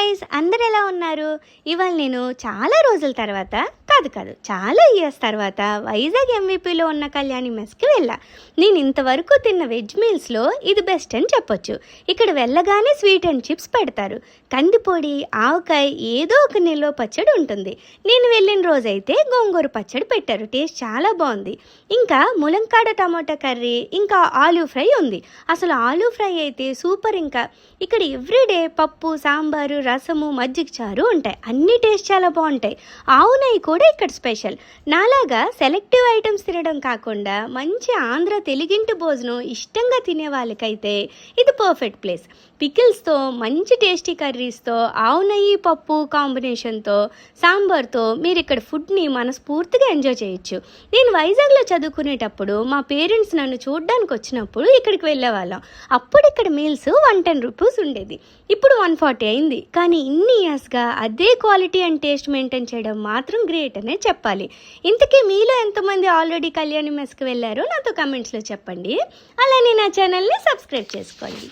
Guys, అందరు ఎలా ఉన్నారు? ఇవాళ నేను చాలా రోజుల తర్వాత చాలా ఇయర్స్ తర్వాత వైజాగ్ ఎంవిపిలో ఉన్న కళ్యాణి మెస్కి వెళ్ళా. నేను ఇంతవరకు తిన్న వెజ్ మీల్స్లో ఇది బెస్ట్ అని చెప్పొచ్చు. ఇక్కడ వెళ్ళగానే స్వీట్ అండ్ చిప్స్ పెడతారు, కందిపొడి, ఆవకాయ, ఏదో ఒక నిల్వ పచ్చడి ఉంటుంది. నేను వెళ్ళిన రోజైతే గోంగూర పచ్చడి పెట్టారు, టేస్ట్ చాలా బాగుంది. ఇంకా ములంకాడ టమాటా కర్రీ, ఇంకా ఆలూ ఫ్రై ఉంది. అసలు ఆలూ ఫ్రై అయితే సూపర్. ఇంకా ఇక్కడ ఎవ్రీడే పప్పు, సాంబారు, రసము, మజ్జిగ చారు ఉంటాయి. అన్ని టేస్ట్ చాలా బాగుంటాయి. ఆవు నెయ్యి కూడా ఇక్కడ స్పెషల్. నాలాగా సెలెక్టివ్ ఐటమ్స్ తినడం కాకుండా మంచి ఆంధ్ర తెలుగింటి భోజనం ఇష్టంగా తినే వాళ్ళకైతే ఇది పర్ఫెక్ట్ ప్లేస్. పికిల్స్తో, మంచి టేస్టీ కర్రీస్తో, ఆవు నెయ్యి పప్పు కాంబినేషన్తో, సాంబార్తో మీరు ఇక్కడ ఫుడ్ని మనస్ఫూర్తిగా ఎంజాయ్ చేయొచ్చు. నేను వైజాగ్లో చదువుకునేటప్పుడు మా పేరెంట్స్ నన్ను చూడడానికి వచ్చినప్పుడు ఇక్కడికి వెళ్ళేవాళ్ళం. అప్పుడు ఇక్కడ మీల్స్ 110 రూపీస్ ఉండేది, ఇప్పుడు 140 అయింది. కానీ ఇన్ని ఇయర్స్గా అదే క్వాలిటీ అండ్ టేస్ట్ మెయింటైన్ చేయడం మాత్రం గ్రేట్ అనే చెప్పాలి. ఇంతకీ మీలో ఎంతమంది ఆల్రెడీ కళ్యాణి మెస్కి వెళ్ళారో నాతో కమెంట్స్లో చెప్పండి. అలానే నా ఛానల్ని సబ్స్క్రైబ్ చేసుకోండి.